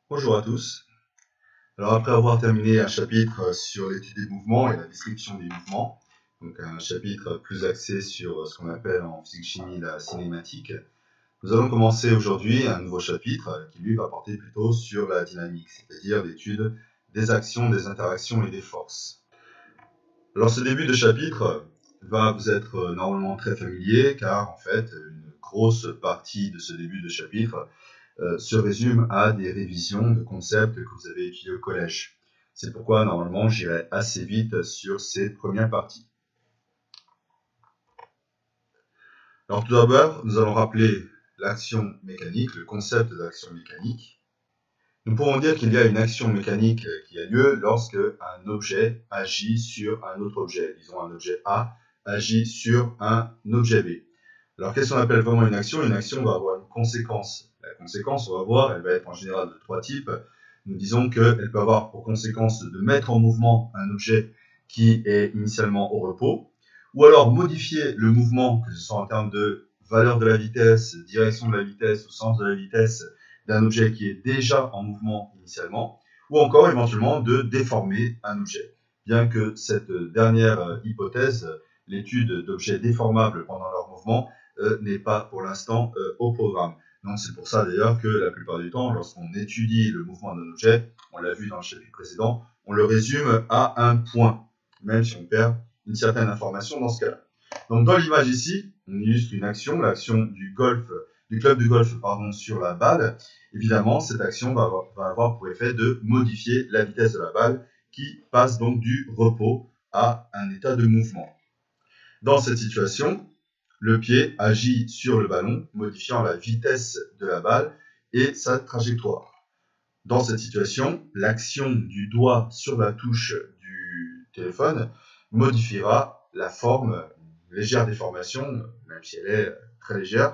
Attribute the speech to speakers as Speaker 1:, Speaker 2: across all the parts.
Speaker 1: Bonjour à tous. Alors après avoir terminé un chapitre sur l'étude des mouvements et la description des mouvements, donc un chapitre plus axé sur ce qu'on appelle en physique-chimie la cinématique, nous allons commencer aujourd'hui un nouveau chapitre qui lui va porter plutôt sur la dynamique, c'est-à-dire l'étude des actions, des interactions et des forces. Alors ce début de chapitre va vous être normalement très familier car en fait une grosse partie de ce début de chapitre se résume à des révisions de concepts que vous avez étudiés au collège. C'est pourquoi, normalement, j'irai assez vite sur ces premières parties. Alors, tout d'abord, nous allons rappeler l'action mécanique, le concept d'action mécanique. Nous pourrons dire qu'il y a une action mécanique qui a lieu lorsque un objet agit sur un autre objet. Disons, un objet A agit sur un objet B. Alors, qu'est-ce qu'on appelle vraiment une action? Une action va avoir une conséquence. La conséquence, on va voir, elle va être en général de trois types. Nous disons qu'elle peut avoir pour conséquence de mettre en mouvement un objet qui est initialement au repos, ou alors modifier le mouvement, que ce soit en termes de valeur de la vitesse, direction de la vitesse ou sens de la vitesse d'un objet qui est déjà en mouvement initialement, ou encore éventuellement de déformer un objet. Bien que cette dernière hypothèse, l'étude d'objets déformables pendant leur mouvement, n'est pas pour l'instant au programme. Donc c'est pour ça d'ailleurs que la plupart du temps, lorsqu'on étudie le mouvement d'un objet, on l'a vu dans le chapitre précédent, on le résume à un point, même si on perd une certaine information dans ce cas-là. Donc dans l'image ici, on illustre une action, l'action du club de golf sur la balle. Évidemment, cette action va avoir pour effet de modifier la vitesse de la balle qui passe donc du repos à un état de mouvement. Dans cette situation, le pied agit sur le ballon, modifiant la vitesse de la balle et sa trajectoire. Dans cette situation, l'action du doigt sur la touche du téléphone modifiera la forme, une légère déformation, même si elle est très légère,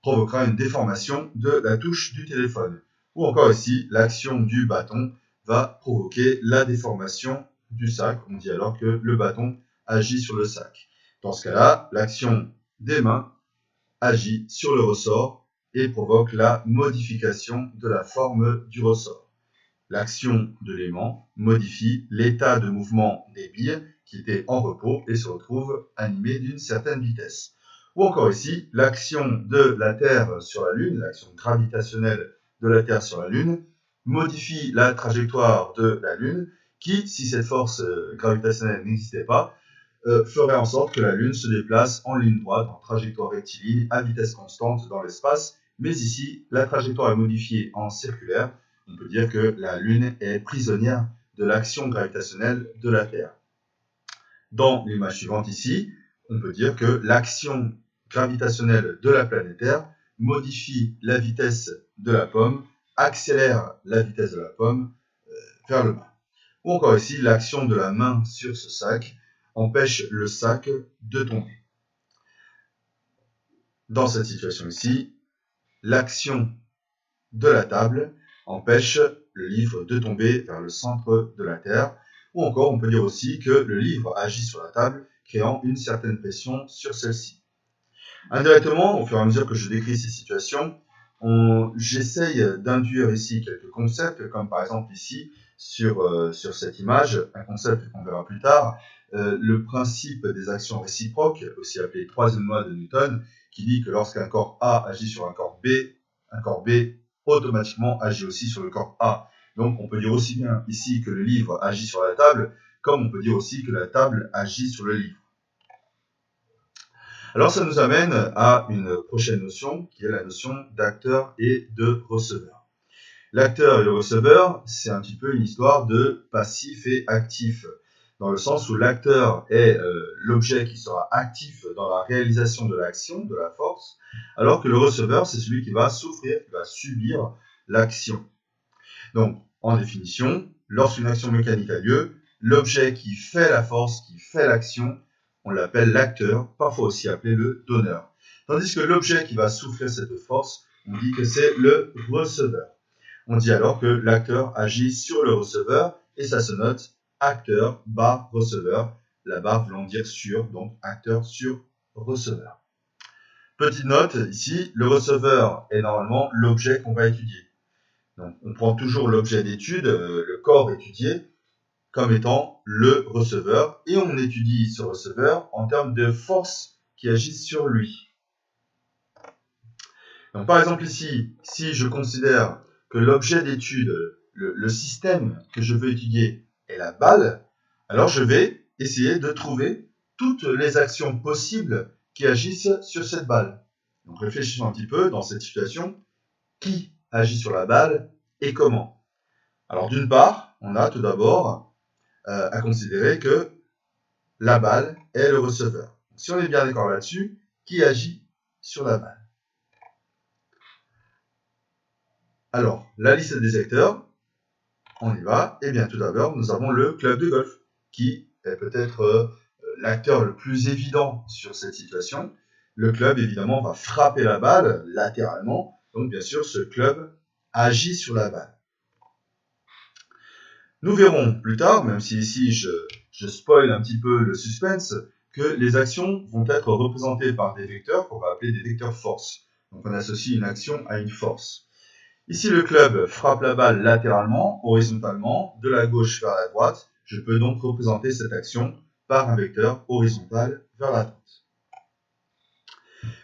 Speaker 1: provoquera une déformation de la touche du téléphone. Ou encore ici, l'action du bâton va provoquer la déformation du sac. On dit alors que le bâton agit sur le sac. Dans ce cas-là, l'action des mains agit sur le ressort et provoque la modification de la forme du ressort. L'action de l'aimant modifie l'état de mouvement des billes qui étaient en repos et se retrouvent animées d'une certaine vitesse. Ou encore ici, l'action de la Terre sur la Lune, l'action gravitationnelle de la Terre sur la Lune, modifie la trajectoire de la Lune qui, si cette force gravitationnelle n'existait pas, ferait en sorte que la Lune se déplace en ligne droite, en trajectoire rectiligne, à vitesse constante dans l'espace. Mais ici, la trajectoire est modifiée en circulaire. On peut dire que la Lune est prisonnière de l'action gravitationnelle de la Terre. Dans l'image suivante ici, on peut dire que l'action gravitationnelle de la planète Terre modifie la vitesse de la pomme, accélère la vitesse de la pomme vers le bas. Ou encore ici, l'action de la main sur ce sac empêche le sac de tomber. Dans cette situation ici, l'action de la table empêche le livre de tomber vers le centre de la Terre. Ou encore, on peut dire aussi que le livre agit sur la table, créant une certaine pression sur celle-ci. Indirectement, au fur et à mesure que je décris ces situations, j'essaye d'induire ici quelques concepts, comme par exemple ici, sur cette image, un concept qu'on verra plus tard, le principe des actions réciproques, aussi appelé troisième loi de Newton, qui dit que lorsqu'un corps A agit sur un corps B automatiquement agit aussi sur le corps A. Donc on peut dire aussi bien ici que le livre agit sur la table, comme on peut dire aussi que la table agit sur le livre. Alors ça nous amène à une prochaine notion, qui est la notion d'acteur et de receveur. L'acteur et le receveur, c'est un petit peu une histoire de passif et actif, dans le sens où l'acteur est l'objet qui sera actif dans la réalisation de l'action, de la force, alors que le receveur, c'est celui qui va souffrir, qui va subir l'action. Donc, en définition, lorsqu'une action mécanique a lieu, l'objet qui fait la force, qui fait l'action, on l'appelle l'acteur, parfois aussi appelé le donneur. Tandis que l'objet qui va souffrir cette force, on dit que c'est le receveur. On dit alors que l'acteur agit sur le receveur et ça se note acteur, barre, receveur. La barre voulant dire sur, donc acteur sur receveur. Petite note ici, le receveur est normalement l'objet qu'on va étudier. Donc, on prend toujours l'objet d'étude, le corps étudié, comme étant le receveur, et on étudie ce receveur en termes de forces qui agissent sur lui. Donc, par exemple ici, si je considère que l'objet d'étude, le système que je veux étudier est la balle, alors je vais essayer de trouver toutes les actions possibles qui agissent sur cette balle. Donc réfléchissons un petit peu dans cette situation. Qui agit sur la balle et comment? Alors d'une part, on a tout d'abord à considérer que la balle est le receveur. Donc, si on est bien d'accord là-dessus, qui agit sur la balle? Alors, la liste des acteurs, on y va. Et bien tout d'abord, nous avons le club de golf, qui est peut-être l'acteur le plus évident sur cette situation. Le club, évidemment, va frapper la balle latéralement. Donc, bien sûr, ce club agit sur la balle. Nous verrons plus tard, même si ici je spoil un petit peu le suspense, que les actions vont être représentées par des vecteurs qu'on va appeler des vecteurs force. Donc, on associe une action à une force. Ici, le club frappe la balle latéralement, horizontalement, de la gauche vers la droite. Je peux donc représenter cette action par un vecteur horizontal vers la droite.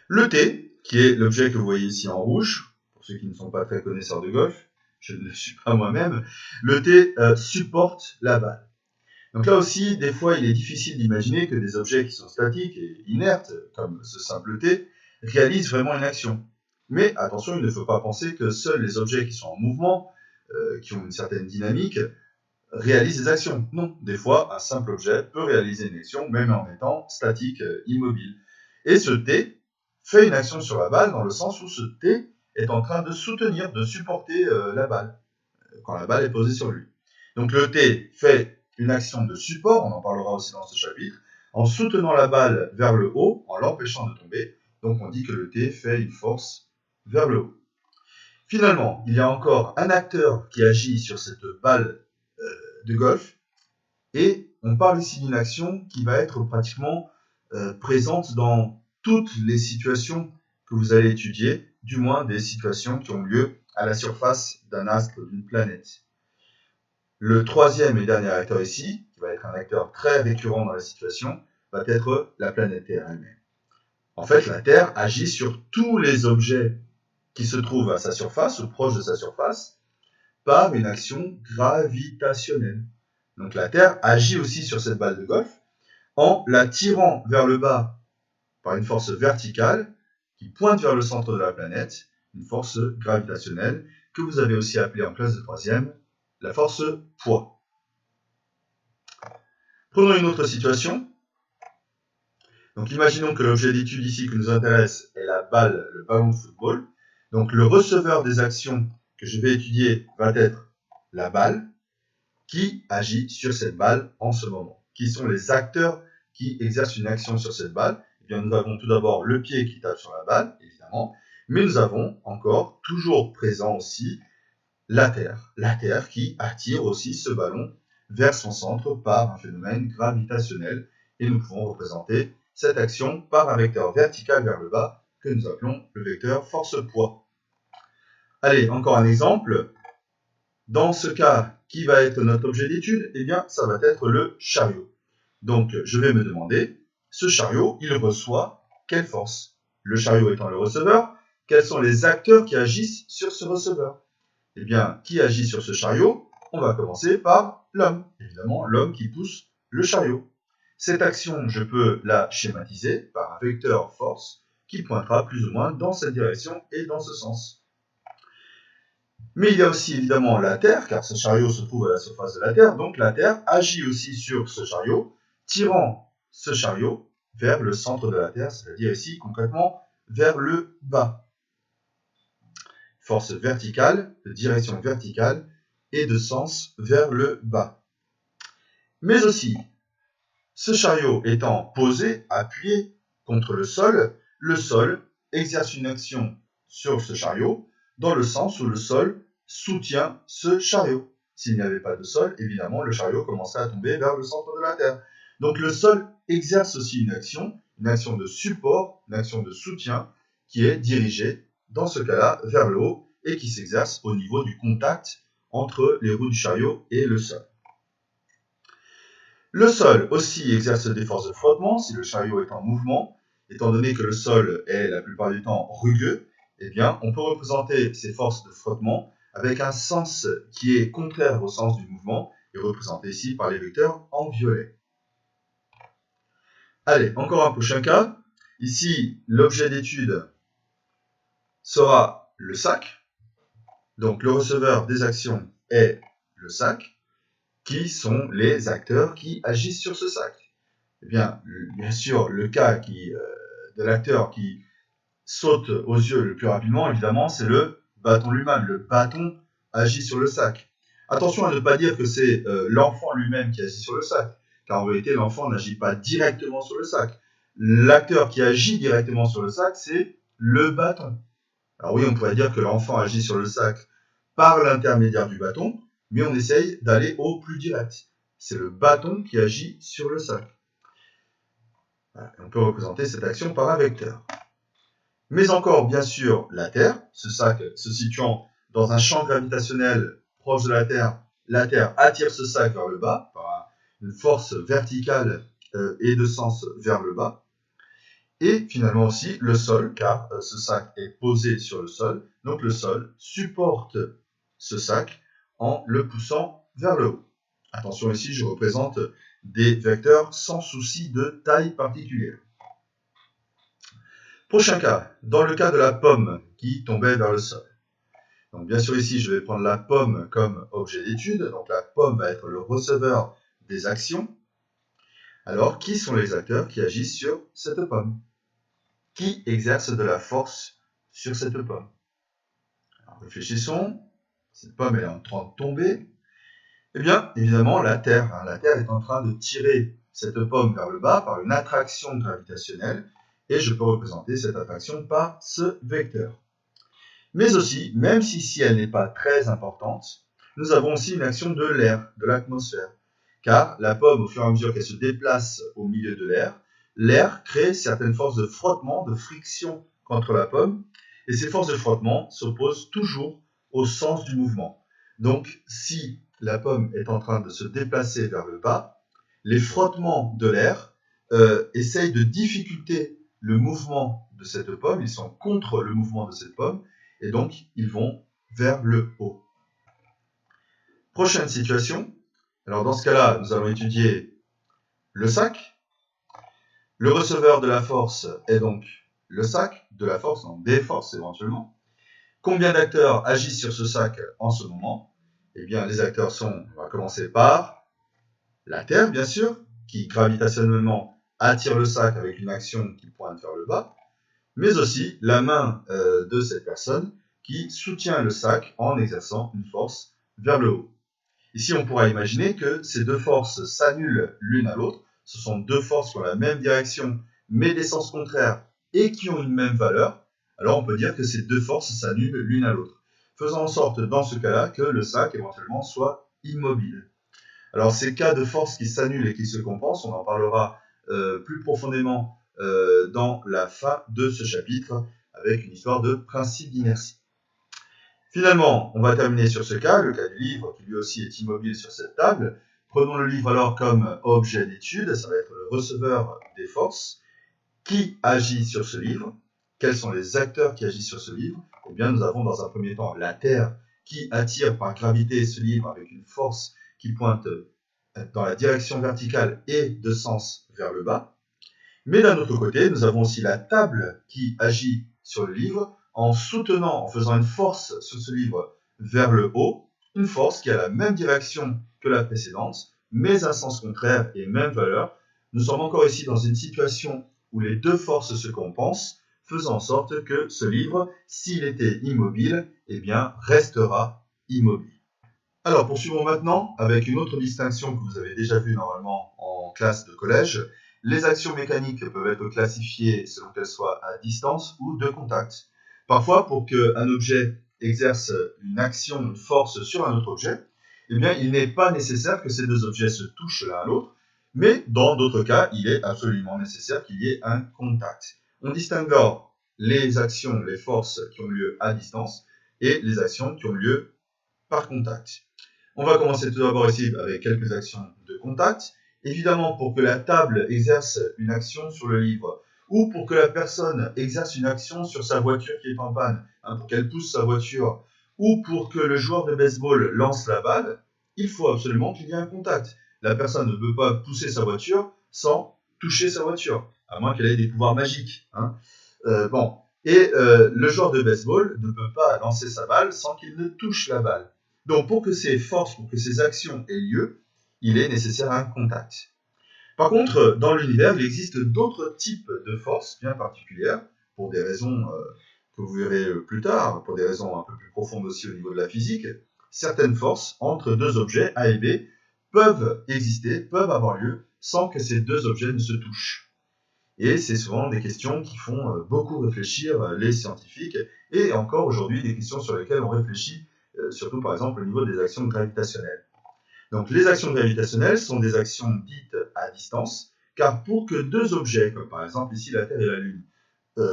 Speaker 1: Le T, qui est l'objet que vous voyez ici en rouge, pour ceux qui ne sont pas très connaisseurs de golf, je ne le suis pas moi-même, le T supporte la balle. Donc là aussi, des fois, il est difficile d'imaginer que des objets qui sont statiques et inertes, comme ce simple T, réalisent vraiment une action. Mais attention, il ne faut pas penser que seuls les objets qui sont en mouvement, qui ont une certaine dynamique, réalisent des actions. Non, des fois, un simple objet peut réaliser une action, même en étant statique, immobile. Et ce T fait une action sur la balle dans le sens où ce T est en train de soutenir, de supporter la balle, quand la balle est posée sur lui. Donc le T fait une action de support, on en parlera aussi dans ce chapitre, en soutenant la balle vers le haut, en l'empêchant de tomber. Donc on dit que le T fait une force vers le haut. Finalement, il y a encore un acteur qui agit sur cette balle de golf, et on parle ici d'une action qui va être pratiquement présente dans toutes les situations que vous allez étudier, du moins des situations qui ont lieu à la surface d'un astre, d'une planète. Le troisième et dernier acteur ici, qui va être un acteur très récurrent dans la situation, va être la planète Terre elle-même. En fait, la Terre agit sur tous les objets qui se trouvent à sa surface ou proches de sa surface par une action gravitationnelle. Donc la Terre agit aussi sur cette balle de golf en la tirant vers le bas par une force verticale qui pointe vers le centre de la planète, une force gravitationnelle que vous avez aussi appelée en classe de troisième la force poids. Prenons une autre situation. Donc imaginons que l'objet d'étude ici qui nous intéresse est la balle, le ballon de football. Donc le receveur des actions que je vais étudier va être la balle qui agit sur cette balle en ce moment. Qui sont les acteurs qui exercent une action sur cette balle? Eh bien, nous avons tout d'abord le pied qui tape sur la balle, évidemment, mais nous avons encore toujours présent aussi la Terre qui attire aussi ce ballon vers son centre par un phénomène gravitationnel, et nous pouvons représenter cette action par un vecteur vertical vers le bas que nous appelons le vecteur force-poids. Allez, encore un exemple. Dans ce cas, qui va être notre objet d'étude? Eh bien, ça va être le chariot. Donc, je vais me demander, ce chariot, il reçoit quelle force? Le chariot étant le receveur, quels sont les acteurs qui agissent sur ce receveur? Eh bien, qui agit sur ce chariot? On va commencer par l'homme. Évidemment, l'homme qui pousse le chariot. Cette action, je peux la schématiser par un vecteur force qui pointera plus ou moins dans cette direction et dans ce sens. Mais il y a aussi évidemment la Terre, car ce chariot se trouve à la surface de la Terre, donc la Terre agit aussi sur ce chariot, tirant ce chariot vers le centre de la Terre, c'est-à-dire ici concrètement vers le bas. Force verticale, de direction verticale et de sens vers le bas. Mais aussi, ce chariot étant posé, appuyé contre le sol exerce une action sur ce chariot dans le sens où le sol soutient ce chariot. S'il n'y avait pas de sol, évidemment, le chariot commencerait à tomber vers le centre de la Terre. Donc le sol exerce aussi une action de support, une action de soutien qui est dirigée, dans ce cas-là, vers le haut et qui s'exerce au niveau du contact entre les roues du chariot et le sol. Le sol aussi exerce des forces de frottement si le chariot est en mouvement. Étant donné que le sol est la plupart du temps rugueux, eh bien, on peut représenter ces forces de frottement avec un sens qui est contraire au sens du mouvement et représenté ici par les vecteurs en violet. Allez, encore un prochain cas. Ici, l'objet d'étude sera le sac. Donc, le receveur des actions est le sac. Qui sont les acteurs qui agissent sur ce sac? Eh bien sûr, le cas de l'acteur qui saute aux yeux le plus rapidement, évidemment, c'est le bâton lui-même. Le bâton agit sur le sac. Attention à ne pas dire que c'est l'enfant lui-même qui agit sur le sac, car en réalité, l'enfant n'agit pas directement sur le sac. L'acteur qui agit directement sur le sac, c'est le bâton. Alors oui, on pourrait dire que l'enfant agit sur le sac par l'intermédiaire du bâton, mais on essaye d'aller au plus direct. C'est le bâton qui agit sur le sac. Voilà. On peut représenter cette action par un vecteur. Mais encore, bien sûr, la Terre, ce sac se situant dans un champ gravitationnel proche de la Terre attire ce sac vers le bas par une force verticale et de sens vers le bas. Et finalement aussi le sol, car ce sac est posé sur le sol, donc le sol supporte ce sac en le poussant vers le haut. Attention ici, je représente des vecteurs sans souci de taille particulière. Prochain cas, dans le cas de la pomme qui tombait vers le sol. Donc bien sûr ici, je vais prendre la pomme comme objet d'étude, donc la pomme va être le receveur des actions. Alors, qui sont les acteurs qui agissent sur cette pomme? Qui exerce de la force sur cette pomme? Alors, réfléchissons, cette pomme elle est en train de tomber. Eh bien, évidemment, la Terre. La Terre est en train de tirer cette pomme vers le bas par une attraction gravitationnelle, et je peux représenter cette attraction par ce vecteur. Mais aussi, même si ici elle n'est pas très importante, nous avons aussi une action de l'air, de l'atmosphère. Car la pomme, au fur et à mesure qu'elle se déplace au milieu de l'air crée certaines forces de frottement, de friction contre la pomme, et ces forces de frottement s'opposent toujours au sens du mouvement. Donc, si la pomme est en train de se déplacer vers le bas, les frottements de l'air essayent de difficulter le mouvement de cette pomme, ils sont contre le mouvement de cette pomme, et donc ils vont vers le haut. Prochaine situation. Alors dans ce cas-là, nous allons étudier le sac. Le receveur de la force est donc le sac, de la force, donc des forces éventuellement. Combien d'acteurs agissent sur ce sac en ce moment? Eh bien, les acteurs sont, on va commencer par la Terre, bien sûr, qui gravitationnellement attire le sac avec une action qui pointe vers le bas, mais aussi la main de cette personne qui soutient le sac en exerçant une force vers le haut. Ici, on pourra imaginer que ces deux forces s'annulent l'une à l'autre. Ce sont deux forces qui ont la même direction, mais des sens contraires, et qui ont une même valeur. Alors, on peut dire que ces deux forces s'annulent l'une à l'autre, faisant en sorte, dans ce cas-là, que le sac, éventuellement, soit immobile. Alors, ces cas de forces qui s'annulent et qui se compensent, on en parlera plus profondément dans la fin de ce chapitre, avec une histoire de principe d'inertie. Finalement, on va terminer sur ce cas, le cas du livre qui lui aussi est immobile sur cette table. Prenons le livre alors comme objet d'étude, ça va être le receveur des forces. Qui agit sur ce livre? Quels sont les acteurs qui agissent sur ce livre? Eh bien, nous avons dans un premier temps la Terre qui attire par gravité ce livre avec une force qui pointe dans la direction verticale et de sens vers le bas. Mais d'un autre côté, nous avons aussi la table qui agit sur le livre en soutenant, en faisant une force sur ce livre vers le haut, une force qui a la même direction que la précédente, mais un sens contraire et même valeur. Nous sommes encore ici dans une situation où les deux forces se compensent, faisant en sorte que ce livre, s'il était immobile, eh bien, restera immobile. Alors, poursuivons maintenant avec une autre distinction que vous avez déjà vue normalement en classe de collège. Les actions mécaniques peuvent être classifiées selon qu'elles soient à distance ou de contact. Parfois, pour qu'un objet exerce une action, une force sur un autre objet, eh bien, il n'est pas nécessaire que ces deux objets se touchent l'un à l'autre, mais dans d'autres cas, il est absolument nécessaire qu'il y ait un contact. On distingue alors les actions, les forces qui ont lieu à distance, et les actions qui ont lieu par contact. On va commencer tout d'abord ici avec quelques actions de contact. Évidemment, pour que la table exerce une action sur le livre, ou pour que la personne exerce une action sur sa voiture qui est en panne, pour qu'elle pousse sa voiture, ou pour que le joueur de baseball lance la balle, il faut absolument qu'il y ait un contact. La personne ne peut pas pousser sa voiture sans toucher sa voiture, à moins qu'elle ait des pouvoirs magiques. Le joueur de baseball ne peut pas lancer sa balle sans qu'il ne touche la balle. Donc, pour que ces forces, pour que ces actions aient lieu, il est nécessaire un contact. Par contre, dans l'univers, il existe d'autres types de forces bien particulières, pour des raisons que vous verrez plus tard, pour des raisons un peu plus profondes aussi au niveau de la physique. Certaines forces entre deux objets, A et B, peuvent exister, peuvent avoir lieu, sans que ces deux objets ne se touchent. Et c'est souvent des questions qui font beaucoup réfléchir les scientifiques, et encore aujourd'hui des questions sur lesquelles on réfléchit, surtout par exemple au niveau des actions gravitationnelles. Donc les actions gravitationnelles sont des actions dites à distance, car pour que deux objets, comme par exemple ici la Terre et la Lune,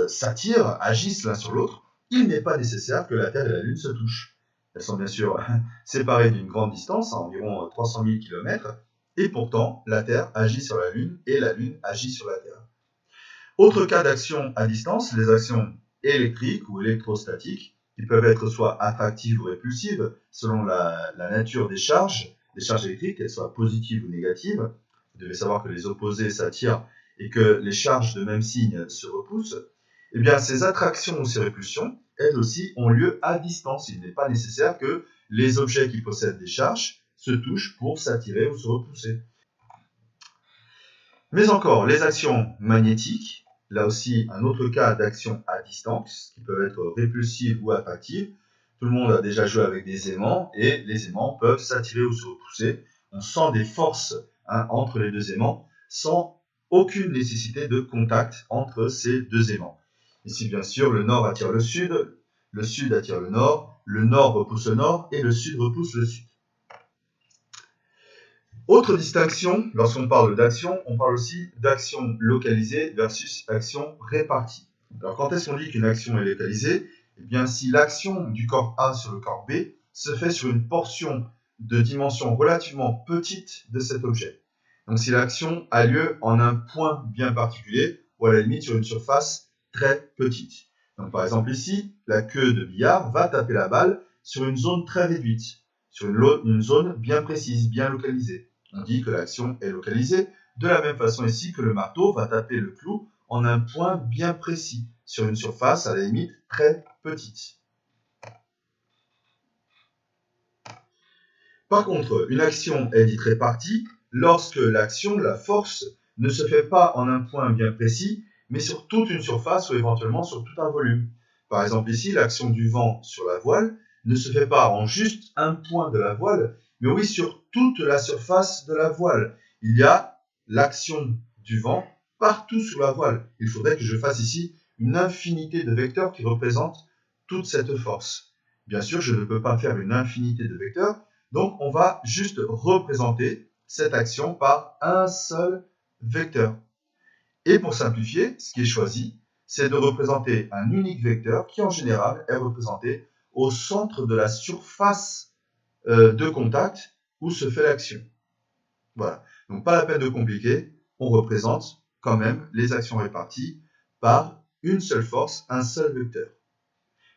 Speaker 1: s'attirent, agissent l'un sur l'autre, il n'est pas nécessaire que la Terre et la Lune se touchent. Elles sont bien sûr séparées d'une grande distance, à environ 300 000 km, et pourtant la Terre agit sur la Lune et la Lune agit sur la Terre. Autre cas d'action à distance, les actions électriques ou électrostatiques, qui peuvent être soit attractives ou répulsives, selon la nature des charges électriques, qu'elles soient positives ou négatives. Vous devez savoir que les opposés s'attirent et que les charges de même signe se repoussent. Eh bien, ces attractions ou ces répulsions, elles aussi, ont lieu à distance. Il n'est pas nécessaire que les objets qui possèdent des charges se touchent pour s'attirer ou se repousser. Mais encore, les actions magnétiques, là aussi un autre cas d'action à distance, qui peuvent être répulsives ou attractives. Tout le monde a déjà joué avec des aimants, et les aimants peuvent s'attirer ou se repousser. On sent des forces entre les deux aimants, sans aucune nécessité de contact entre ces deux aimants. Ici, bien sûr, le nord attire le sud attire le nord repousse le nord, et le sud repousse le sud. Autre distinction, lorsqu'on parle d'action, on parle aussi d'action localisée versus action répartie. Alors quand est-ce qu'on dit qu'une action est localisée? Eh bien si l'action du corps A sur le corps B se fait sur une portion de dimension relativement petite de cet objet. Donc si l'action a lieu en un point bien particulier, ou à la limite sur une surface très petite. Donc par exemple ici, la queue de billard va taper la balle sur une zone très réduite, sur une zone bien précise, bien localisée. On dit que l'action est localisée, de la même façon ici que le marteau va taper le clou en un point bien précis, sur une surface à la limite très petite. Par contre, une action est dite répartie lorsque l'action, la force, ne se fait pas en un point bien précis, mais sur toute une surface ou éventuellement sur tout un volume. Par exemple ici, l'action du vent sur la voile ne se fait pas en juste un point de la voile, mais oui sur toute la surface de la voile. Il y a l'action du vent partout sur la voile. Il faudrait que je fasse ici une infinité de vecteurs qui représentent toute cette force. Bien sûr, je ne peux pas faire une infinité de vecteurs, donc on va juste représenter cette action par un seul vecteur. Et pour simplifier, ce qui est choisi, c'est de représenter un unique vecteur qui en général est représenté au centre de la surface de contact où se fait l'action. Voilà, donc pas la peine de compliquer, on représente quand même les actions réparties par une seule force, un seul vecteur.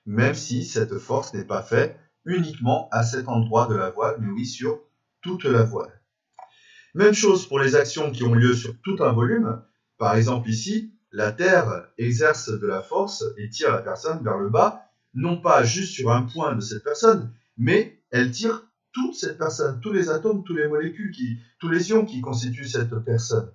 Speaker 1: Même si cette force n'est pas faite uniquement à cet endroit de la voile, mais oui sur toute la voile. Même chose pour les actions qui ont lieu sur tout un volume. Par exemple ici, la Terre exerce de la force et tire la personne vers le bas, non pas juste sur un point de cette personne, mais elle tire toute cette personne, tous les atomes, toutes les molécules, tous les ions qui constituent cette personne.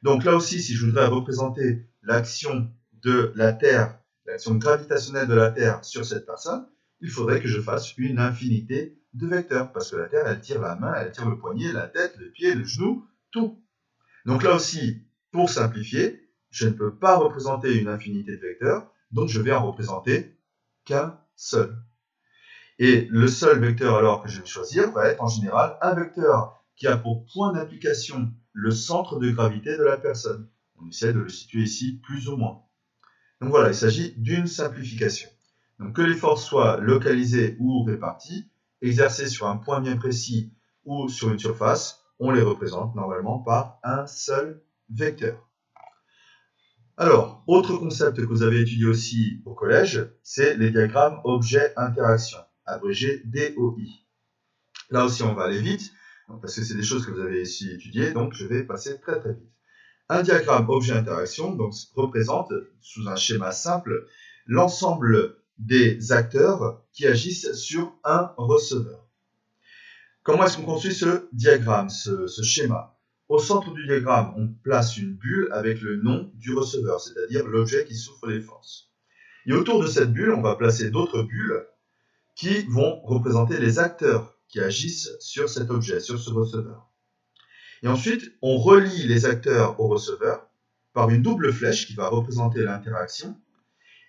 Speaker 1: Donc là aussi, si je voudrais représenter l'action de la Terre, l'action gravitationnelle de la Terre sur cette personne, il faudrait que je fasse une infinité de vecteurs, parce que la Terre, elle tire la main, elle tire le poignet, la tête, le pied, le genou, tout. Donc là aussi, pour simplifier, je ne peux pas représenter une infinité de vecteurs, donc je vais en représenter qu'un seul. Et le seul vecteur alors que je vais choisir va être en général un vecteur qui a pour point d'application le centre de gravité de la personne. On essaie de le situer ici plus ou moins. Donc voilà, il s'agit d'une simplification. Donc que les forces soient localisées ou réparties, exercées sur un point bien précis ou sur une surface, on les représente normalement par un seul vecteur. Alors, autre concept que vous avez étudié aussi au collège, c'est les diagrammes objet-interaction, abrégé DOI. Là aussi, on va aller vite, parce que c'est des choses que vous avez ici étudiées, donc je vais passer très très vite. Un diagramme objet-interaction donc, représente, sous un schéma simple, l'ensemble des acteurs qui agissent sur un receveur. Comment est-ce qu'on construit ce diagramme, ce schéma? Au centre du diagramme, on place une bulle avec le nom du receveur, c'est-à-dire l'objet qui souffre les forces. Et autour de cette bulle, on va placer d'autres bulles qui vont représenter les acteurs qui agissent sur cet objet, sur ce receveur. Et ensuite, on relie les acteurs au receveur par une double flèche qui va représenter l'interaction.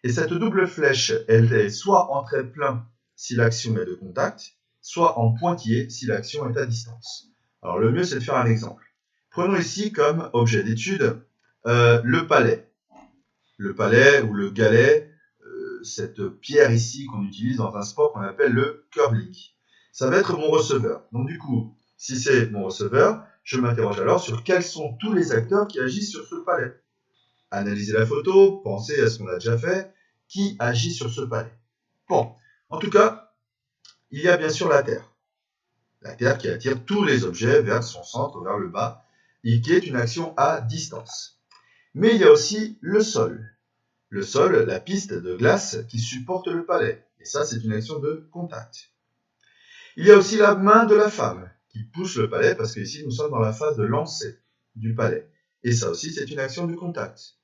Speaker 1: Et cette double flèche, elle est soit en trait plein si l'action est de contact, soit en pointillé si l'action est à distance. Alors le mieux, c'est de faire un exemple. Prenons ici comme objet d'étude le palais. Le palais ou le galet, cette pierre ici qu'on utilise dans un sport qu'on appelle le curling. Ça va être mon receveur. Donc du coup, si c'est mon receveur, je m'interroge alors sur quels sont tous les acteurs qui agissent sur ce palais. Analyser la photo, penser à ce qu'on a déjà fait, qui agit sur ce palais. Bon, en tout cas, il y a bien sûr la Terre. La Terre qui attire tous les objets vers son centre, vers le bas, et qui est une action à distance. Mais il y a aussi le sol. Le sol, la piste de glace qui supporte le palais. Et ça, c'est une action de contact. Il y a aussi la main de la femme qui pousse le palais, parce qu'ici, nous sommes dans la phase de lancer du palais. Et ça aussi, c'est une action de contact.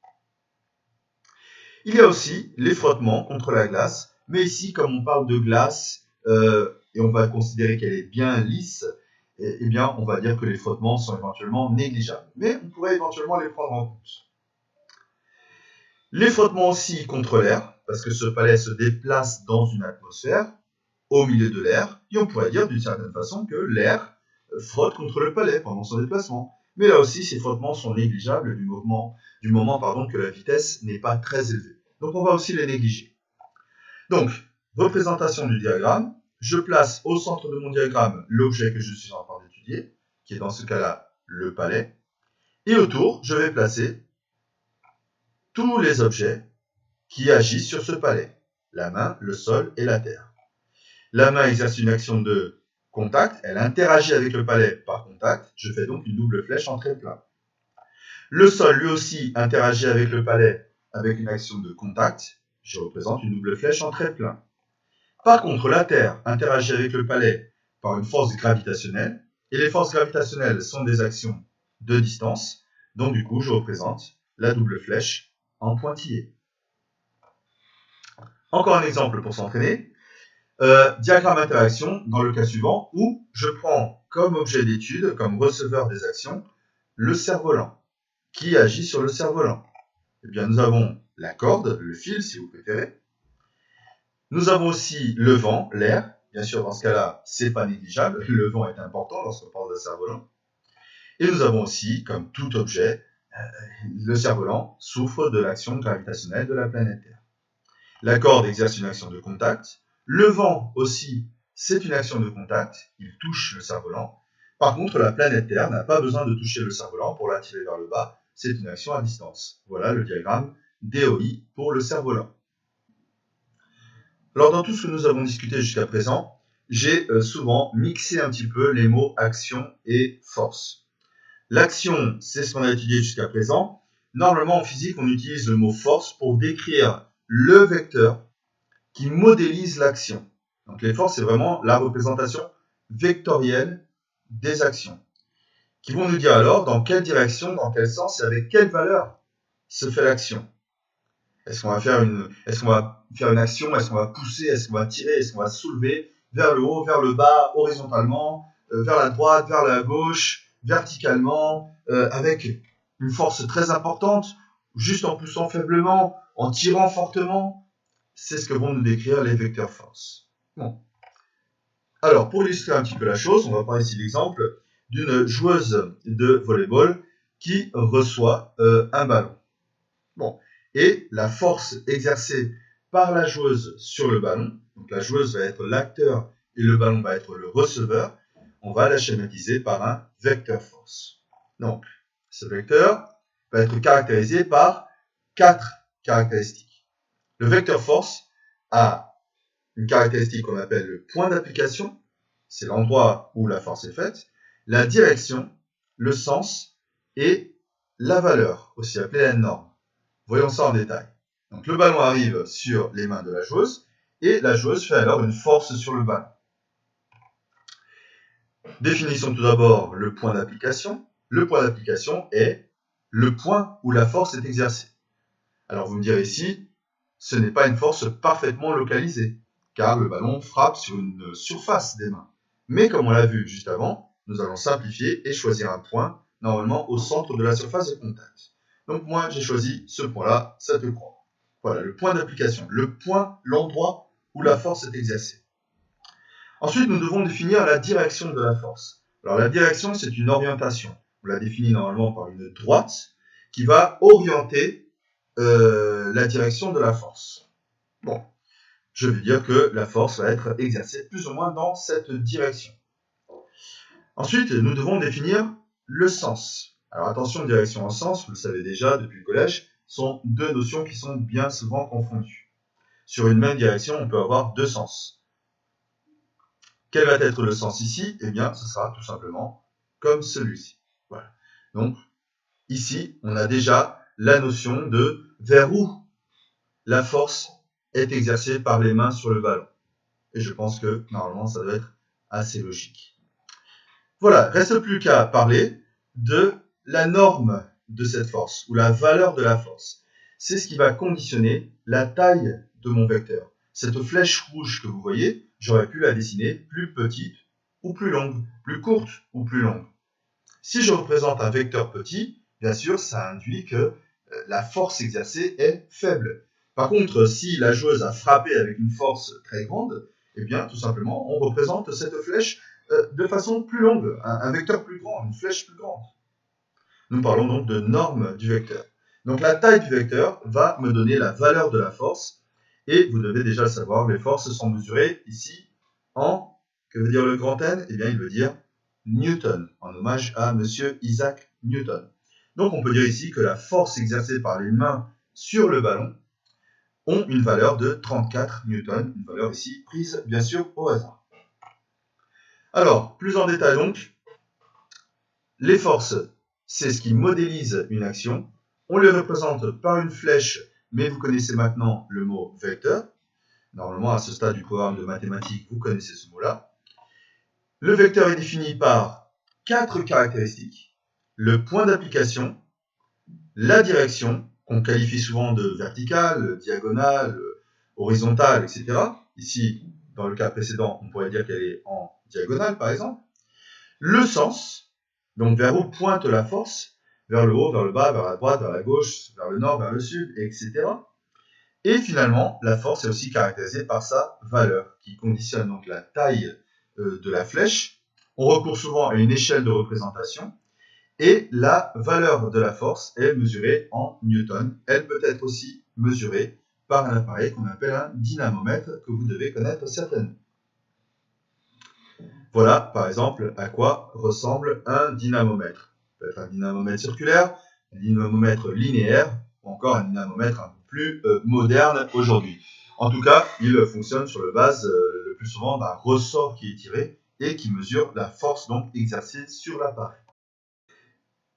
Speaker 1: Il y a aussi les frottements contre la glace, mais ici, comme on parle de glace, et on va considérer qu'elle est bien lisse, eh bien, on va dire que les frottements sont éventuellement négligeables. Mais on pourrait éventuellement les prendre en compte. Les frottements aussi contre l'air, parce que ce palais se déplace dans une atmosphère, au milieu de l'air, et on pourrait dire d'une certaine façon que l'air frotte contre le palais pendant son déplacement. Mais là aussi, ces frottements sont négligeables du moment que la vitesse n'est pas très élevée. Donc on va aussi les négliger. Donc, représentation du diagramme, je place au centre de mon diagramme l'objet que je suis en train d'étudier, qui est dans ce cas-là le palais, et autour, je vais placer tous les objets qui agissent sur ce palais, la main, le sol et la terre. La main exerce une action de contact, elle interagit avec le palais par contact, je fais donc une double flèche en trait plein. Le sol lui aussi interagit avec le palais avec une action de contact, je représente une double flèche en trait plein. Par contre, la Terre interagit avec le palais par une force gravitationnelle, et les forces gravitationnelles sont des actions de distance, donc du coup je représente la double flèche en pointillé. Encore un exemple pour s'entraîner. Diagramme interaction dans le cas suivant où je prends comme objet d'étude, comme receveur des actions, le cerf-volant. Qui agit sur le cerf-volant? Eh bien, nous avons la corde, le fil si vous préférez. Nous avons aussi le vent, l'air. Bien sûr, dans ce cas-là, c'est pas négligeable. Le vent est important lorsqu'on parle de cerf-volant. Et nous avons aussi, comme tout objet, le cerf-volant souffre de l'action gravitationnelle de la planète Terre. La corde exerce une action de contact. Le vent aussi, c'est une action de contact. Il touche le cerf-volant. Par contre, la planète Terre n'a pas besoin de toucher le cerf-volant pour l'attirer vers le bas. C'est une action à distance. Voilà le diagramme DOI pour le cerf-volant. Alors, dans tout ce que nous avons discuté jusqu'à présent, j'ai souvent mixé un petit peu les mots action et force. L'action, c'est ce qu'on a étudié jusqu'à présent. Normalement, en physique, on utilise le mot force pour décrire le vecteur qui modélise l'action. Donc, les forces, c'est vraiment la représentation vectorielle des actions, qui vont nous dire alors dans quelle direction, dans quel sens et avec quelle valeur se fait l'action. Est-ce qu'on va faire une action? Est-ce qu'on va pousser? Est-ce qu'on va tirer? Est-ce qu'on va soulever vers le haut, vers le bas, horizontalement, vers la droite, vers la gauche, verticalement, avec une force très importante, juste en poussant faiblement, en tirant fortement? C'est ce que vont nous décrire les vecteurs force. Bon. Alors, pour illustrer un petit peu la chose, on va prendre ici l'exemple d'une joueuse de volleyball qui reçoit un ballon. Bon. Et la force exercée par la joueuse sur le ballon. Donc la joueuse va être l'acteur et le ballon va être le receveur. On va la schématiser par un vecteur force. Donc, ce vecteur va être caractérisé par 4 caractéristiques. Le vecteur force a une caractéristique qu'on appelle le point d'application, c'est l'endroit où la force est faite, la direction, le sens et la valeur, aussi appelée la norme. Voyons ça en détail. Donc le ballon arrive sur les mains de la joueuse et la joueuse fait alors une force sur le ballon. Définissons tout d'abord le point d'application. Le point d'application est le point où la force est exercée. Alors vous me direz ici, ce n'est pas une force parfaitement localisée, car le ballon frappe sur une surface des mains. Mais comme on l'a vu juste avant, nous allons simplifier et choisir un point, normalement au centre de la surface de contact. Donc moi j'ai choisi ce point-là, cette croix. Voilà, le point d'application, le point, l'endroit où la force est exercée. Ensuite, nous devons définir la direction de la force. Alors la direction, c'est une orientation. On la définit normalement par une droite qui va orienter la direction de la force. Bon, je veux dire que la force va être exercée plus ou moins dans cette direction. Ensuite, nous devons définir le sens. Alors attention, direction et sens, vous le savez déjà depuis le collège, sont deux notions qui sont bien souvent confondues. Sur une même direction, on peut avoir deux sens. Quel va être le sens ici? Eh bien, ce sera tout simplement comme celui-ci. Voilà. Donc, ici, on a déjà la notion de vers où la force est exercée par les mains sur le ballon. Et je pense que, normalement, ça doit être assez logique. Voilà, reste plus qu'à parler de la norme de cette force, ou la valeur de la force. C'est ce qui va conditionner la taille de mon vecteur. Cette flèche rouge que vous voyez, j'aurais pu la dessiner plus petite ou plus longue, plus courte ou plus longue. Si je représente un vecteur petit, bien sûr, ça induit que la force exercée est faible. Par contre, si la joueuse a frappé avec une force très grande, eh bien, tout simplement, on représente cette flèche de façon plus longue, un vecteur plus grand, une flèche plus grande. Nous parlons donc de norme du vecteur. Donc la taille du vecteur va me donner la valeur de la force, et vous devez déjà le savoir, les forces sont mesurées ici en, que veut dire le grand N? Eh bien, il veut dire Newton, en hommage à Monsieur Isaac Newton. Donc on peut dire ici que la force exercée par les mains sur le ballon ont une valeur de 34 newtons, une valeur ici prise bien sûr au hasard. Alors, plus en détail donc, les forces, c'est ce qui modélise une action. On les représente par une flèche, mais vous connaissez maintenant le mot vecteur. Normalement, à ce stade du programme de mathématiques, vous connaissez ce mot-là. Le vecteur est défini par 4 caractéristiques. Le point d'application, la direction, qu'on qualifie souvent de verticale, diagonale, horizontale, etc. Ici, dans le cas précédent, on pourrait dire qu'elle est en diagonale, par exemple. Le sens, donc vers où pointe la force, vers le haut, vers le bas, vers la droite, vers la gauche, vers le nord, vers le sud, etc. Et finalement, la force est aussi caractérisée par sa valeur, qui conditionne donc la taille de la flèche. On recourt souvent à une échelle de représentation, et la valeur de la force est mesurée en newtons. Elle peut être aussi mesurée par un appareil qu'on appelle un dynamomètre, que vous devez connaître certainement. Voilà, par exemple, à quoi ressemble un dynamomètre. Ça peut être un dynamomètre circulaire, un dynamomètre linéaire, ou encore un dynamomètre un peu plus moderne aujourd'hui. En tout cas, il fonctionne sur la base, le plus souvent, d'un ressort qui est tiré et qui mesure la force donc exercée sur l'appareil.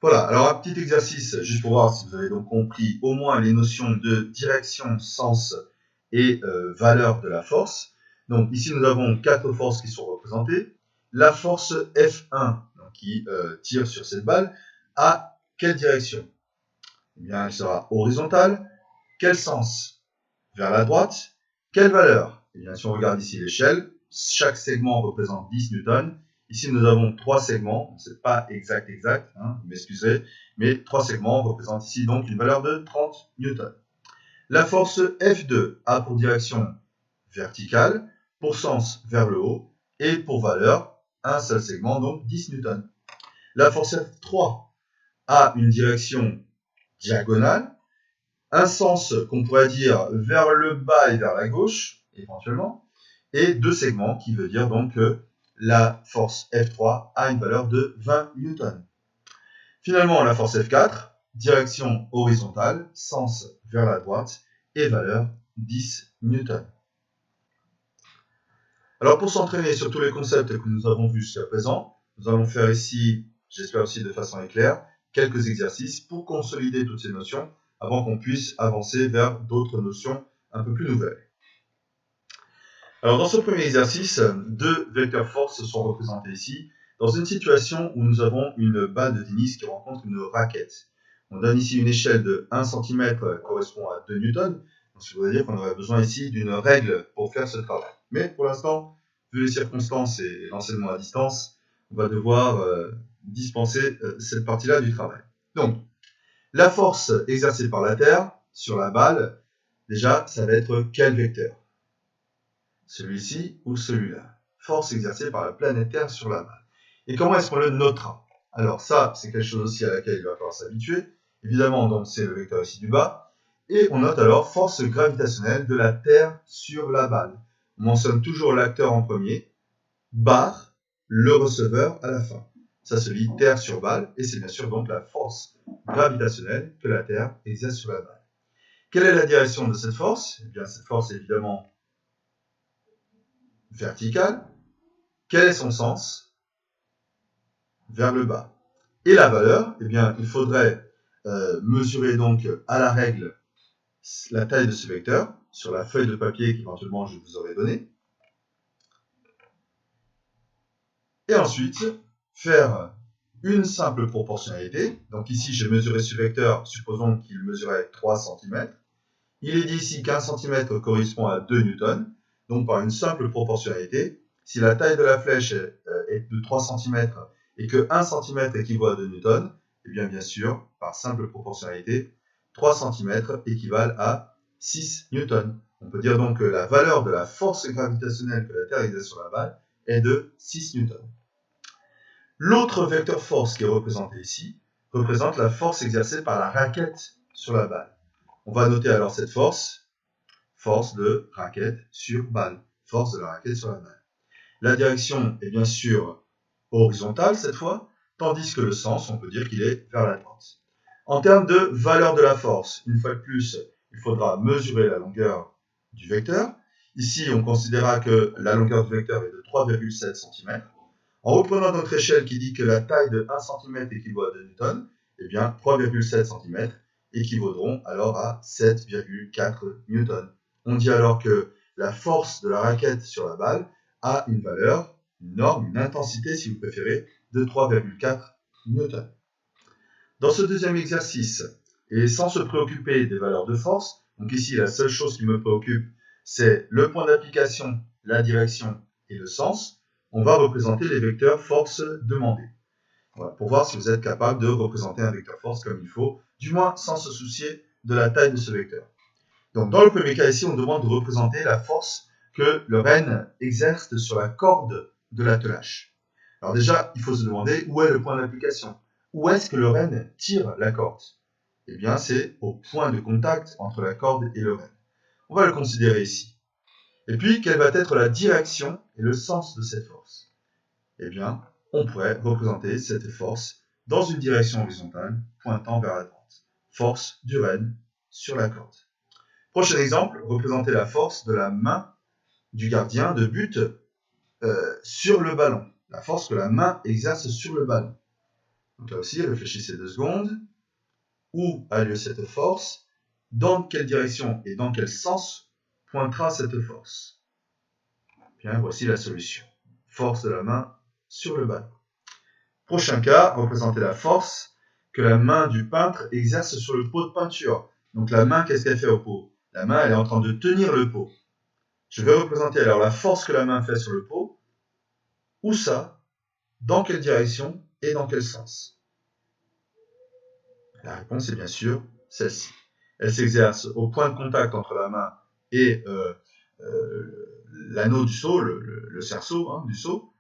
Speaker 1: Voilà, alors un petit exercice, juste pour voir si vous avez donc compris au moins les notions de direction, sens et valeur de la force. Donc ici, nous avons 4 forces qui sont représentées. La force F1, donc, qui tire sur cette balle, à quelle direction? Eh bien, elle sera horizontale. Quel sens? Vers la droite. Quelle valeur? Eh bien, si on regarde ici l'échelle, chaque segment représente 10 newtons. Ici, nous avons 3 segments. Ce n'est pas exact, hein, vous m'excuserez, mais 3 segments représentent ici donc une valeur de 30 newtons. La force F2 a pour direction verticale, pour sens vers le haut, et pour valeur, un seul segment, donc 10 newtons. La force F3 a une direction diagonale, un sens qu'on pourrait dire vers le bas et vers la gauche, éventuellement, et 2 segments, qui veut dire donc que la force F3 a une valeur de 20 newtons. Finalement, la force F4, direction horizontale, sens vers la droite, et valeur 10 newtons. Alors pour s'entraîner sur tous les concepts que nous avons vus jusqu'à présent, nous allons faire ici, j'espère aussi de façon éclair, quelques exercices pour consolider toutes ces notions avant qu'on puisse avancer vers d'autres notions un peu plus nouvelles. Alors dans ce premier exercice, 2 vecteurs force sont représentés ici dans une situation où nous avons une balle de tennis qui rencontre une raquette. On donne ici une échelle de 1 cm correspond à 2 newtons, donc ça veut dire qu'on aurait besoin ici d'une règle pour faire ce travail. Mais pour l'instant, vu les circonstances et l'enseignement à distance, on va devoir dispenser cette partie-là du travail. Donc, la force exercée par la Terre sur la balle, déjà, ça va être quel vecteur? Celui-ci ou celui-là? Force exercée par la planète Terre sur la balle. Et comment est-ce qu'on le notera? Alors ça, c'est quelque chose aussi à laquelle il va falloir s'habituer. Évidemment, donc c'est le vecteur ici du bas. Et on note alors force gravitationnelle de la Terre sur la balle. On mentionne toujours l'acteur en premier, barre, le receveur à la fin. Ça se lit Terre sur balle, et c'est bien sûr donc la force gravitationnelle que la Terre exerce sur la balle. Quelle est la direction de cette force? Eh bien, cette force est évidemment verticale. Quel est son sens? Vers le bas. Et la valeur, eh bien, il faudrait mesurer donc à la règle la taille de ce vecteur sur la feuille de papier qu'éventuellement je vous aurais donnée. Et ensuite, faire une simple proportionnalité. Donc ici, j'ai mesuré ce vecteur, supposons qu'il mesurait 3 cm. Il est dit ici qu'un centimètre correspond à 2 newtons. Donc par une simple proportionnalité, si la taille de la flèche est de 3 cm et que 1 cm équivaut à 2 newtons, eh bien sûr, par simple proportionnalité, 3 cm équivalent à 6 newtons. On peut dire donc que la valeur de la force gravitationnelle que la Terre exerce sur la balle est de 6 newtons. L'autre vecteur force qui est représenté ici représente la force exercée par la raquette sur la balle. On va noter alors cette force, force de raquette sur balle, force de la raquette sur la balle. La direction est bien sûr horizontale cette fois, tandis que le sens, on peut dire qu'il est vers la droite. En termes de valeur de la force, une fois de plus, il faudra mesurer la longueur du vecteur. Ici, on considérera que la longueur du vecteur est de 3,7 cm. En reprenant notre échelle qui dit que la taille de 1 cm équivaut à 2 newtons, eh bien 3,7 cm équivaudront alors à 7,4 newtons. On dit alors que la force de la raquette sur la balle a une valeur, une norme, une intensité si vous préférez, de 3,4 newtons. Dans ce deuxième exercice, et sans se préoccuper des valeurs de force, donc ici la seule chose qui me préoccupe, c'est le point d'application, la direction et le sens, on va représenter les vecteurs force demandés. Voilà, pour voir si vous êtes capable de représenter un vecteur force comme il faut, du moins sans se soucier de la taille de ce vecteur. Donc dans le premier cas ici, on demande de représenter la force que le renne exerce sur la corde de l'attelage. Alors déjà, il faut se demander où est le point d'application. Où est-ce que le renne tire la corde? Eh bien, c'est au point de contact entre la corde et le renne. On va le considérer ici. Et puis, quelle va être la direction et le sens de cette force? Eh bien, on pourrait représenter cette force dans une direction horizontale pointant vers la droite. Force du renne sur la corde. Prochain exemple, représenter la force de la main du gardien de but sur le ballon. La force que la main exerce sur le ballon. Donc là aussi, réfléchissez 2 secondes. Où a lieu cette force? Dans quelle direction et dans quel sens pointera cette force? Bien, voici la solution. Force de la main sur le ballon. Prochain cas, représenter la force que la main du peintre exerce sur le pot de peinture. Donc la main, qu'est-ce qu'elle fait au pot? La main, elle est en train de tenir le pot. Je vais représenter alors la force que la main fait sur le pot. Où ça? Dans quelle direction et dans quel sens? La réponse est bien sûr celle-ci. Elle s'exerce au point de contact entre la main et l'anneau du seau, le cerceau du seau.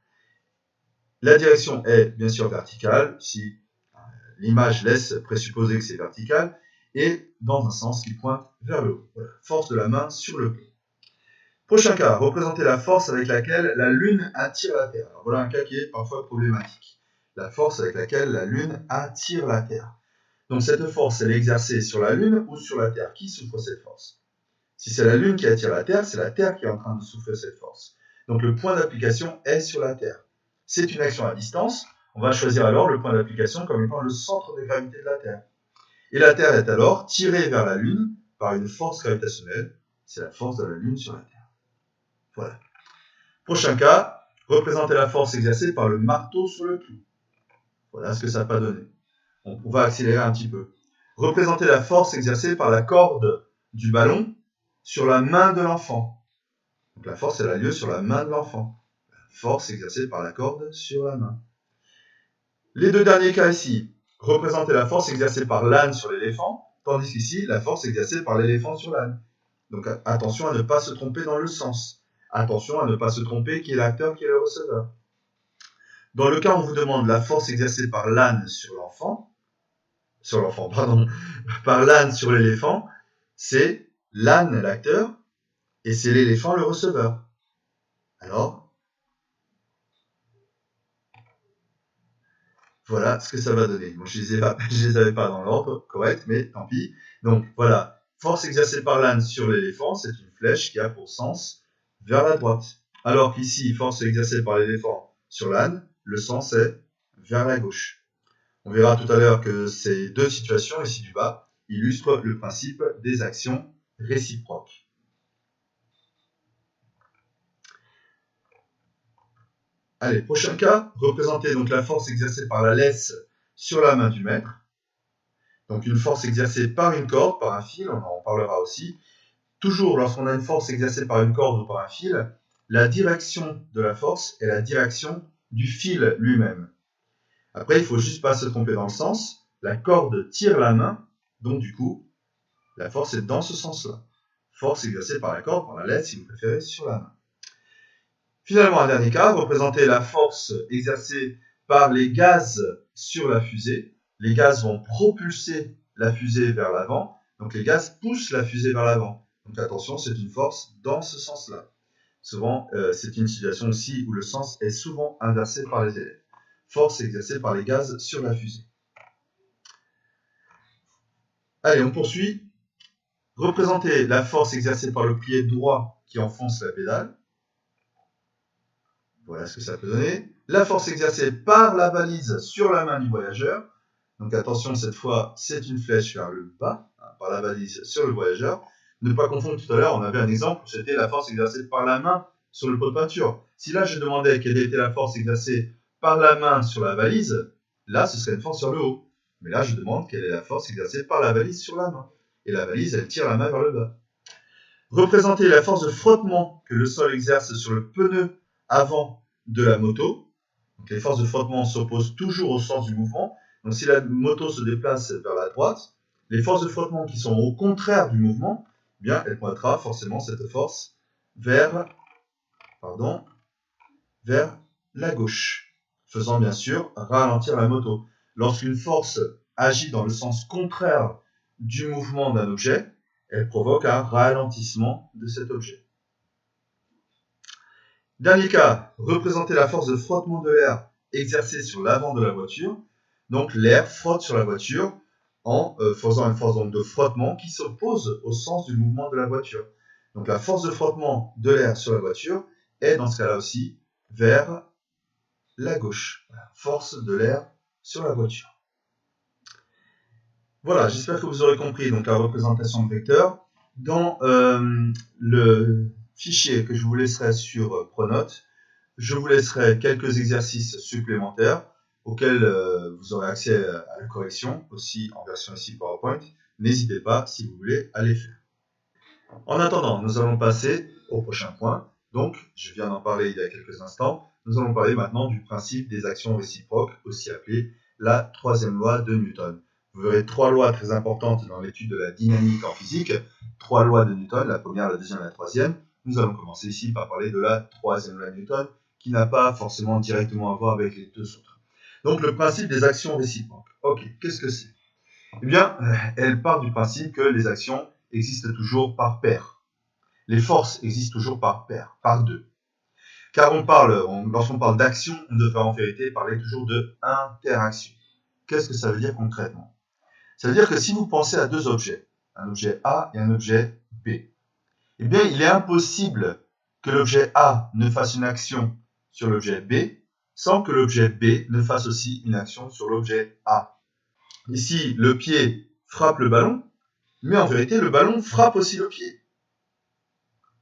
Speaker 1: La direction est bien sûr verticale, si l'image laisse présupposer que c'est vertical, et dans un sens qui pointe vers le haut. Voilà, force de la main sur le plomb. Prochain cas, représenter la force avec laquelle la Lune attire la Terre. Alors voilà un cas qui est parfois problématique. La force avec laquelle la Lune attire la Terre. Donc cette force, elle est exercée sur la Lune ou sur la Terre. Qui souffre cette force? Si c'est la Lune qui attire la Terre, c'est la Terre qui est en train de souffrir cette force. Donc le point d'application est sur la Terre. C'est une action à distance. On va choisir alors le point d'application comme étant le centre de gravité de la Terre. Et la Terre est alors tirée vers la Lune par une force gravitationnelle. C'est la force de la Lune sur la Terre. Voilà. Prochain cas, représenter la force exercée par le marteau sur le clou. Voilà ce que ça n'a pas donné. On va accélérer un petit peu. Représenter la force exercée par la corde du ballon sur la main de l'enfant. Donc la force, elle a lieu sur la main de l'enfant. La force exercée par la corde sur la main. Les deux derniers cas ici, représenter la force exercée par l'âne sur l'éléphant, tandis qu'ici, la force exercée par l'éléphant sur l'âne. Donc attention à ne pas se tromper dans le sens. Attention à ne pas se tromper qui est l'acteur, qui est le receveur. Dans le cas où on vous demande la force exercée par l'âne par l'âne sur l'éléphant, c'est l'âne l'acteur et c'est l'éléphant le receveur. Alors, voilà ce que ça va donner. Bon, je les avais pas dans l'ordre correct, mais tant pis. Donc voilà, force exercée par l'âne sur l'éléphant, c'est une flèche qui a pour sens vers la droite. Alors qu'ici, force exercée par l'éléphant sur l'âne, le sens est vers la gauche. On verra tout à l'heure que ces deux situations ici du bas illustrent le principe des actions réciproques. Allez, prochain cas, représenter donc la force exercée par la laisse sur la main du maître. Donc une force exercée par une corde, par un fil, on en parlera aussi. Toujours lorsqu'on a une force exercée par une corde ou par un fil, la direction de la force est la direction du fil lui-même. Après, il ne faut juste pas se tromper dans le sens. La corde tire la main, donc du coup, la force est dans ce sens-là. Force exercée par la corde, par la laisse, si vous préférez, sur la main. Finalement, un dernier cas, représenter la force exercée par les gaz sur la fusée. Les gaz vont propulser la fusée vers l'avant, donc les gaz poussent la fusée vers l'avant. Donc attention, c'est une force dans ce sens-là. Souvent, c'est une situation aussi où le sens est souvent inversé par les élèves. Force exercée par les gaz sur la fusée. Allez, on poursuit. Représenter la force exercée par le pied droit qui enfonce la pédale. Voilà ce que ça peut donner. La force exercée par la balise sur la main du voyageur. Donc attention, cette fois, c'est une flèche vers le bas, par la balise sur le voyageur. Ne pas confondre, tout à l'heure, on avait un exemple où c'était la force exercée par la main sur le pot de peinture. Si là, je demandais quelle était la force exercée par la main sur la balise, là, ce serait une force sur le haut. Mais là, je demande quelle est la force exercée par la balise sur la main. Et la balise, elle tire la main vers le bas. Représenter la force de frottement que le sol exerce sur le pneu avant de la moto. Donc les forces de frottement s'opposent toujours au sens du mouvement. Donc si la moto se déplace vers la droite, les forces de frottement qui sont au contraire du mouvement, eh bien, elle pointera forcément cette force vers la gauche, faisant bien sûr ralentir la moto. Lorsqu'une force agit dans le sens contraire du mouvement d'un objet, elle provoque un ralentissement de cet objet. Dernier cas, représenter la force de frottement de l'air exercée sur l'avant de la voiture. Donc l'air frotte sur la voiture en faisant une force de frottement qui s'oppose au sens du mouvement de la voiture. Donc la force de frottement de l'air sur la voiture est dans ce cas-là aussi vers la gauche. Force de l'air sur la voiture. Voilà, j'espère que vous aurez compris donc la représentation de vecteurs. Dans le fichier que je vous laisserai sur Pronote, je vous laisserai quelques exercices supplémentaires auxquels vous aurez accès à la correction, aussi en version ici PowerPoint. N'hésitez pas, si vous voulez, à les faire. En attendant, nous allons passer au prochain point. Donc, je viens d'en parler il y a quelques instants. Nous allons parler maintenant du principe des actions réciproques, aussi appelé la troisième loi de Newton. Vous verrez trois lois très importantes dans l'étude de la dynamique en physique. Trois lois de Newton, la première, la deuxième et la troisième. Nous allons commencer ici par parler de la troisième loi de Newton, qui n'a pas forcément directement à voir avec les deux autres. Donc, le principe des actions réciproques. Ok, qu'est-ce que c'est? Eh bien, elle part du principe que les actions existent toujours par paire. Les forces existent toujours par paire, par deux. Car lorsqu'on parle d'action, on devrait en vérité parler toujours de interaction. Qu'est-ce que ça veut dire concrètement? Ça veut dire que si vous pensez à deux objets, un objet A et un objet B, eh bien, il est impossible que l'objet A ne fasse une action sur l'objet B sans que l'objet B ne fasse aussi une action sur l'objet A. Ici, le pied frappe le ballon, mais en vérité, le ballon frappe aussi le pied.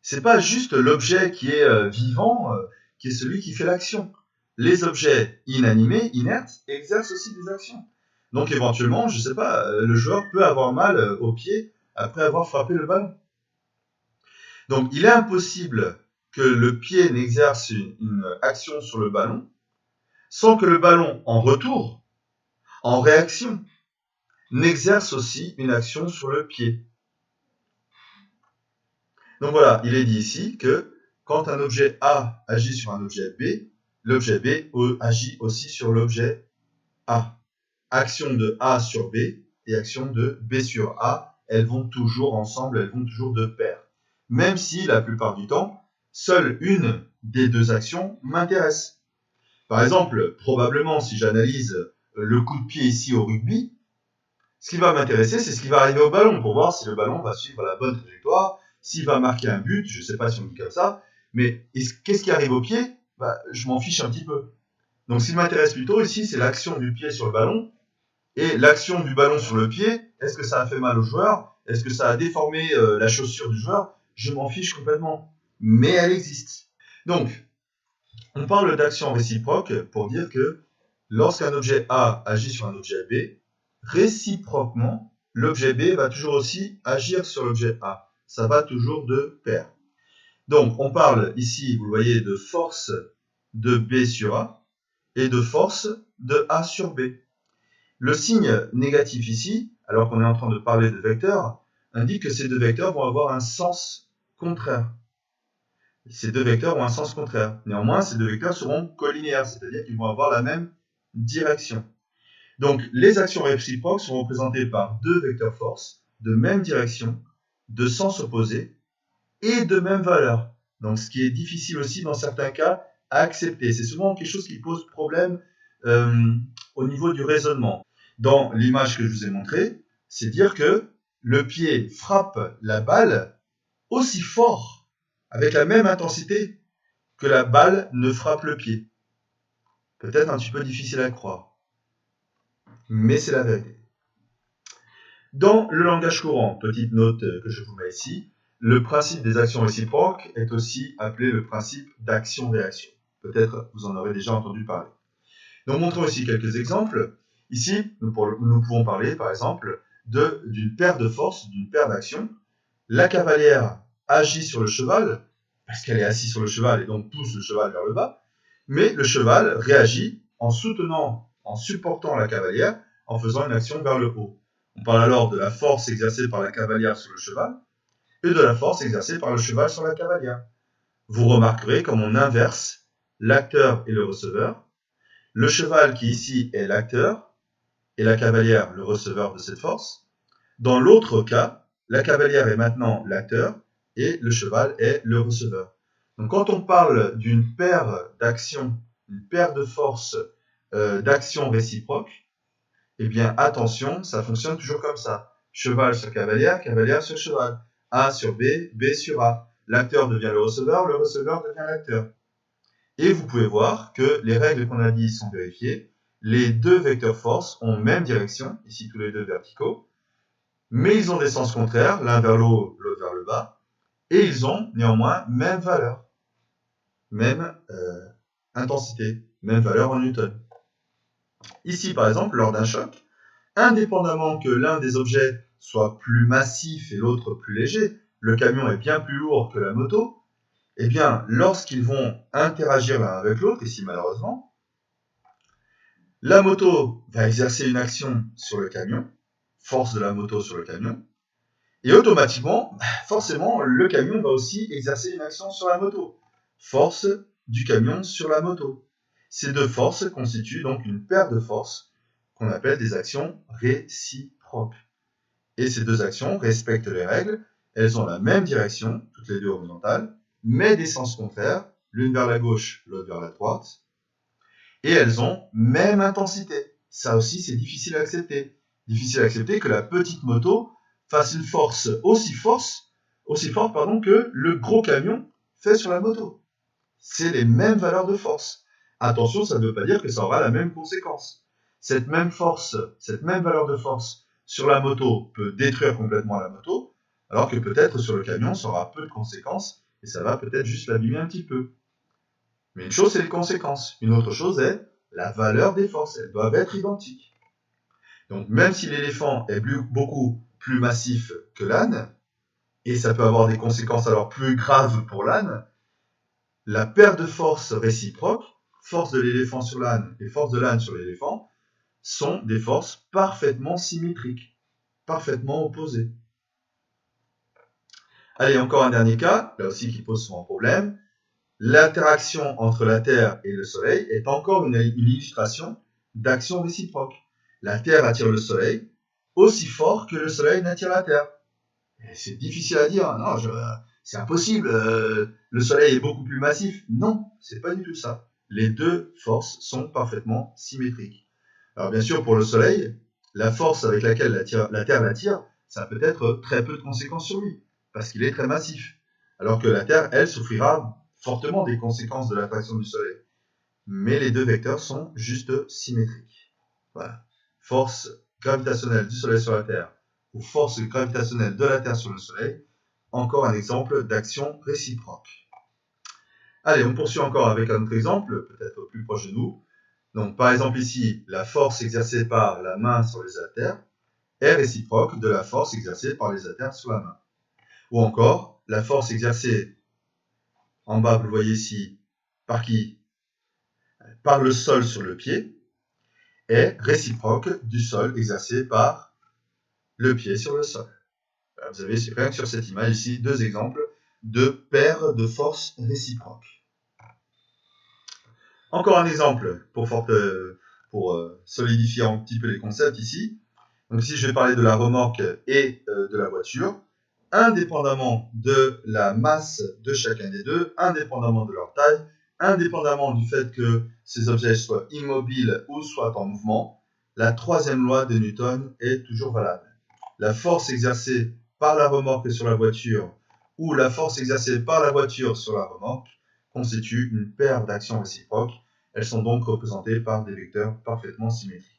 Speaker 1: C'est pas juste l'objet qui est vivant, qui est celui qui fait l'action. Les objets inanimés, inertes, exercent aussi des actions. Donc éventuellement, je sais pas, le joueur peut avoir mal au pied après avoir frappé le ballon. Donc il est impossible que le pied n'exerce une action sur le ballon sans que le ballon, en retour, en réaction, n'exerce aussi une action sur le pied. Donc voilà, il est dit ici que quand un objet A agit sur un objet B, l'objet B agit aussi sur l'objet A. Action de A sur B et action de B sur A, elles vont toujours ensemble, elles vont toujours de pair. Même si, la plupart du temps, seule une des deux actions m'intéresse. Par exemple, probablement, si j'analyse le coup de pied ici au rugby, ce qui va m'intéresser, c'est ce qui va arriver au ballon, pour voir si le ballon va suivre la bonne trajectoire, s'il va marquer un but, je ne sais pas si on dit comme ça, mais qu'est-ce qui arrive au pied? Je m'en fiche un petit peu. Donc ce qui m'intéresse plutôt ici, c'est l'action du pied sur le ballon, et l'action du ballon sur le pied. Est-ce que ça a fait mal au joueur? Est-ce que ça a déformé la chaussure du joueur? Je m'en fiche complètement. Mais elle existe. Donc, on parle d'action réciproque pour dire que lorsqu'un objet A agit sur un objet B, réciproquement, l'objet B va toujours aussi agir sur l'objet A. Ça va toujours de pair. Donc, on parle ici, vous le voyez, de force de B sur A et de force de A sur B. Le signe négatif ici, alors qu'on est en train de parler de vecteurs, indique que ces deux vecteurs vont avoir un sens contraire. Ces deux vecteurs ont un sens contraire. Néanmoins, ces deux vecteurs seront collinéaires, c'est-à-dire qu'ils vont avoir la même direction. Donc, les actions réciproques sont représentées par deux vecteurs force de même direction, de sens opposé et de même valeur. Donc, ce qui est difficile aussi dans certains cas à accepter. C'est souvent quelque chose qui pose problème au niveau du raisonnement. Dans l'image que je vous ai montrée, c'est dire que le pied frappe la balle aussi fort, avec la même intensité, que la balle ne frappe le pied. Peut-être un petit peu difficile à croire, mais c'est la vérité. Dans le langage courant, petite note que je vous mets ici, le principe des actions réciproques est aussi appelé le principe d'action-réaction. Peut-être vous en aurez déjà entendu parler. Nous montrons ici quelques exemples. Ici, nous pouvons parler, par exemple, d'une paire de forces, d'une paire d'actions. La cavalière agit sur le cheval, parce qu'elle est assise sur le cheval et donc pousse le cheval vers le bas, mais le cheval réagit en supportant la cavalière, en faisant une action vers le haut. On parle alors de la force exercée par la cavalière sur le cheval et de la force exercée par le cheval sur la cavalière. Vous remarquerez comme on inverse l'acteur et le receveur. Le cheval qui ici est l'acteur et la cavalière le receveur de cette force. Dans l'autre cas, la cavalière est maintenant l'acteur et le cheval est le receveur. Donc quand on parle d'une paire d'actions, une paire de forces d'actions réciproques, eh bien attention, ça fonctionne toujours comme ça. Cheval sur cavalière, cavalière sur cheval. A sur B, B sur A. L'acteur devient le receveur devient l'acteur. Et vous pouvez voir que les règles qu'on a dit sont vérifiées. Les deux vecteurs force ont même direction, ici tous les deux verticaux, mais ils ont des sens contraires, l'un vers le haut, l'autre vers le bas, et ils ont néanmoins même valeur, même intensité, même valeur en newton. Ici, par exemple, lors d'un choc, indépendamment que l'un des objets soit plus massif et l'autre plus léger, le camion est bien plus lourd que la moto, eh bien, lorsqu'ils vont interagir l'un avec l'autre, ici malheureusement, la moto va exercer une action sur le camion, force de la moto sur le camion, et automatiquement, forcément, le camion va aussi exercer une action sur la moto, force du camion sur la moto. Ces deux forces constituent donc une paire de forces qu'on appelle des actions réciproques. Et ces deux actions respectent les règles, elles ont la même direction, toutes les deux horizontales, mais des sens contraires, l'une vers la gauche, l'autre vers la droite, et elles ont même intensité. Ça aussi, c'est difficile à accepter. Difficile à accepter que la petite moto fasse une force aussi forte que le gros camion fait sur la moto. C'est les mêmes valeurs de force. Attention, ça ne veut pas dire que ça aura la même conséquence. Cette même valeur de force sur la moto peut détruire complètement la moto, alors que peut-être sur le camion, ça aura peu de conséquences, et ça va peut-être juste l'abîmer un petit peu. Mais une chose, c'est les conséquences. Une autre chose est la valeur des forces. Elles doivent être identiques. Donc, même si l'éléphant est beaucoup plus massif que l'âne, et ça peut avoir des conséquences alors plus graves pour l'âne, la perte de force réciproque, force de l'éléphant sur l'âne et force de l'âne sur l'éléphant, sont des forces parfaitement symétriques, parfaitement opposées. Allez, encore un dernier cas, là aussi qui pose souvent problème. L'interaction entre la Terre et le Soleil est encore une illustration d'action réciproque. La Terre attire le Soleil aussi fort que le Soleil n'attire la Terre. Et c'est difficile à dire, non, c'est impossible, le Soleil est beaucoup plus massif. Non, c'est pas du tout ça. Les deux forces sont parfaitement symétriques. Alors bien sûr, pour le Soleil, la force avec laquelle la Terre l'attire, ça peut être très peu de conséquences sur lui, parce qu'il est très massif. Alors que la Terre, elle, souffrira fortement des conséquences de l'attraction du Soleil. Mais les deux vecteurs sont juste symétriques. Voilà. Force gravitationnelle du Soleil sur la Terre ou force gravitationnelle de la Terre sur le Soleil, encore un exemple d'action réciproque. Allez, on poursuit encore avec un autre exemple, peut-être plus proche de nous. Donc, par exemple ici, la force exercée par la main sur les haltères est réciproque de la force exercée par les haltères sur la main. Ou encore, la force exercée en bas, vous le voyez ici, par qui? Par le sol sur le pied, est réciproque du sol exercé par le pied sur le sol. Vous avez rien que sur cette image ici deux exemples de paires de forces réciproques. Encore un exemple pour solidifier un petit peu les concepts ici. Donc ici, je vais parler de la remorque et de la voiture, indépendamment de la masse de chacun des deux, indépendamment de leur taille, indépendamment du fait que ces objets soient immobiles ou soient en mouvement. La troisième loi de Newton est toujours valable. La force exercée par la remorque sur la voiture ou la force exercée par la voiture sur la remorque constituent une paire d'actions réciproques. Elles sont donc représentées par des vecteurs parfaitement symétriques.